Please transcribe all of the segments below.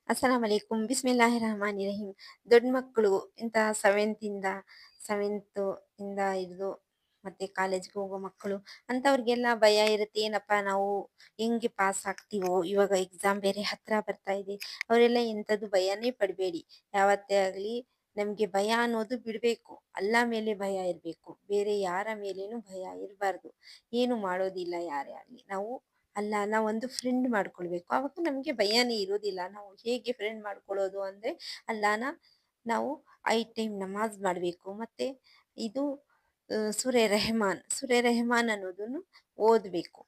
ಅಸ್ಸಲಾಂ ವಲೈಕುಂ. ರಹೀಂ. ದೊಡ್ಡ ಮಕ್ಕಳು ಇಂಥ ಸೆವೆಂತ್ ಇಂದ ಹಿಡಿದು ಮತ್ತೆ ಕಾಲೇಜ್‌ಗೆ ಹೋಗೋ ಮಕ್ಕಳು ಅಂಥವ್ರಿಗೆಲ್ಲ ಭಯ ಇರುತ್ತೆ. ಏನಪ್ಪಾ ನಾವು ಹೆಂಗೆ ಪಾಸ್ ಆಗ್ತೀವೋ? ಇವಾಗ ಎಕ್ಸಾಮ್ ಬೇರೆ ಹತ್ರ ಬರ್ತಾ ಇದೆ. ಅವರೆಲ್ಲ ಎಂಥದ್ದು ಭಯನೇ ಪಡಬೇಡಿ. ಯಾವತ್ತೇ ಆಗಲಿ ನಮ್ಗೆ ಭಯ ಅನ್ನೋದು ಬಿಡ್ಬೇಕು. ಅಲ್ಲಾಹ್ ಮೇಲೆ ಭಯ ಇರ್ಬೇಕು. ಬೇರೆ ಯಾರ ಮೇಲೇನು ಭಯ ಇರಬಾರ್ದು. ಏನು ಮಾಡೋದಿಲ್ಲ ಯಾರೇ ಆಗ್ಲಿ. ನಾವು ಅಲ್ಲಾಹನ ಒಂದು ಫ್ರೆಂಡ್ ಮಾಡ್ಕೊಳ್ಬೇಕು. ಆವಾಗ ನಮ್ಗೆ ಭಯನೇ ಇರೋದಿಲ್ಲ. ನಾವು ಹೇಗೆ ಫ್ರೆಂಡ್ ಮಾಡ್ಕೊಳ್ಳೋದು ಅಂದ್ರೆ ಅಲ್ಲಾಹನ ನಾವು 5 ಟೈಮ್ ನಮಾಜ್ ಮಾಡ್ಬೇಕು. ಮತ್ತೆ ಇದು ಸೂರೆ ರೆಹಮಾನ್ ಅನ್ನೋದನ್ನು ಓದ್ಬೇಕು.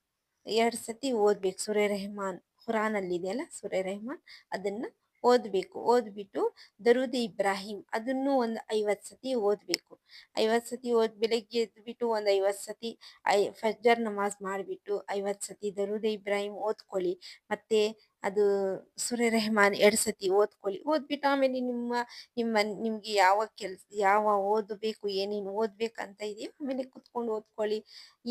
2 ಸತಿ ಓದ್ಬೇಕು. ಸೂರೆ ರೆಹಮಾನ್ ಖುರಾನಲ್ಲಿದೆಯಲ್ಲ ಸೂರೆ ರೆಹಮಾನ್ ಅದನ್ನ ಓದ್ಬೇಕು. ಓದ್ಬಿಟ್ಟು ದರೂದ್ ಇಬ್ರಾಹಿಂ ಅದನ್ನು ಒಂದು 50 ಸತಿ ಓದ್ಬೇಕು. 50 ಸತಿ ಬೆಳಗ್ಗೆ ಎದ್ಬಿಟ್ಟು ಒಂದು 50 ಸತಿ ಫಜ್ರ್ ನಮಾಜ್ ಮಾಡ್ಬಿಟ್ಟು 50 ಸತಿ ದರೂದ್ ಇಬ್ರಾಹಿಂ ಓದ್ಕೊಳ್ಳಿ. ಮತ್ತೆ ಅದು ಸೂರೆ ರೆಹಮಾನ್ 2 ಸತಿ ಓದ್ಕೊಳ್ಳಿ. ಓದ್ಬಿಟ್ಟು ಆಮೇಲೆ ನಿಮ್ಗೆ ಯಾವ ಓದಬೇಕು, ಏನೇನು ಓದ್ಬೇಕಂತ ಇದೆಯೋ ಆಮೇಲೆ ಕುತ್ಕೊಂಡು ಓದ್ಕೊಳ್ಳಿ.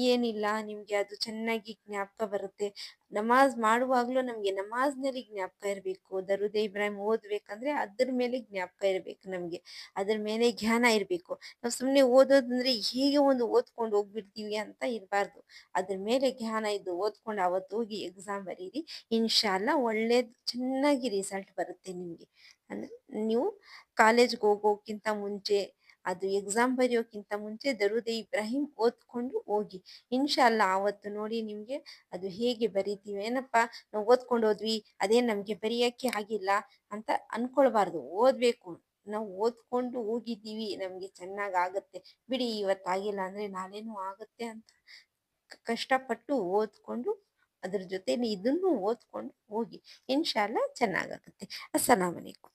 ಏನಿಲ್ಲ ನಿಮ್ಗೆ ಅದು ಚೆನ್ನಾಗಿ ಜ್ಞಾಪಕ ಬರುತ್ತೆ. ನಮಾಜ್ ಮಾಡುವಾಗ್ಲೂ ನಮ್ಗೆ ನಮಾಜ್‌ನಲ್ಲಿ ಜ್ಞಾಪಕ ಇರ್ಬೇಕು. ದರೂದ್ ಇಬ್ರಾಹಿಂ ಓದ್ಬೇಕಂದ್ರೆ ಅದ್ರ ಮೇಲೆ ಜ್ಞಾಪಕ ಇರ್ಬೇಕು ನಮ್ಗೆ. ಅದ್ರ ಮೇಲೆ ಧ್ಯಾನ ಇರ್ಬೇಕು. ನಾವು ಸುಮ್ನೆ ಓದೋದಂದ್ರೆ ಹೀಗೆ ಒಂದು ಓದ್ಕೊಂಡು ಹೋಗ್ಬಿಡ್ತೀವಿ ಅಂತ ಇರಬಾರ್ದು. ಅದ್ರ ಮೇಲೆ ಧ್ಯಾನ ಇದ್ದು ಓದ್ಕೊಂಡು ಅವತ್ತು ಹೋಗಿ ಎಕ್ಸಾಮ್ ಬರೀರಿ. ಇನ್ಶಾ ಅಲ್ಲಾ ಒಳ್ಳೇದು ಚೆನ್ನಾಗಿ ರಿಸಲ್ಟ್ ಬರುತ್ತೆ ನಿಮ್ಗೆ. ಅಂದ್ರೆ ನೀವು ಕಾಲೇಜ್‌ಗೆ ಹೋಗೋಕ್ಕಿಂತ ಮುಂಚೆ, ಅದು ಎಕ್ಸಾಮ್ ಬರೆಯೋಕ್ಕಿಂತ ಮುಂಚೆ ದರೂದ್ ಇಬ್ರಾಹಿಂ ಓದ್ಕೊಂಡು ಹೋಗಿ. ಇನ್ಶಾ ಅಲ್ಲಾ ಆವತ್ತು ನೋಡಿ ನಿಮ್ಗೆ ಅದು ಹೇಗೆ ಬರಿತೀವಿ ಏನಪ್ಪಾ ನಾವು ಓದ್ಕೊಂಡು ಹೋದ್ವಿ, ಅದೇನ್ ನಮ್ಗೆ ಬರಿಯಕ್ಕೆ ಆಗಿಲ್ಲ ಅಂತ ಅನ್ಕೊಳ್ಬಾರ್ದು. ಓದ್ಬೇಕು. ನಾವು ಓದ್ಕೊಂಡು ಹೋಗಿದ್ದೀವಿ, ನಮ್ಗೆ ಚೆನ್ನಾಗಾಗತ್ತೆ. ಬಿಡಿ ಇವತ್ತಾಗಿಲ್ಲ ಅಂದ್ರೆ ನಾಳೆನೂ ಆಗುತ್ತೆ ಅಂತ ಕಷ್ಟಪಟ್ಟು ಓದ್ಕೊಂಡು ಅದ್ರ ಜೊತೆಲಿ ಇದನ್ನು ಓದ್ಕೊಂಡು ಹೋಗಿ. ಇನ್ಶಾ ಅಲ್ಲಾ ಚೆನ್ನಾಗಾಗುತ್ತೆ. ಅಸ್ಸಲಾಮು ಅಲೈಕುಂ.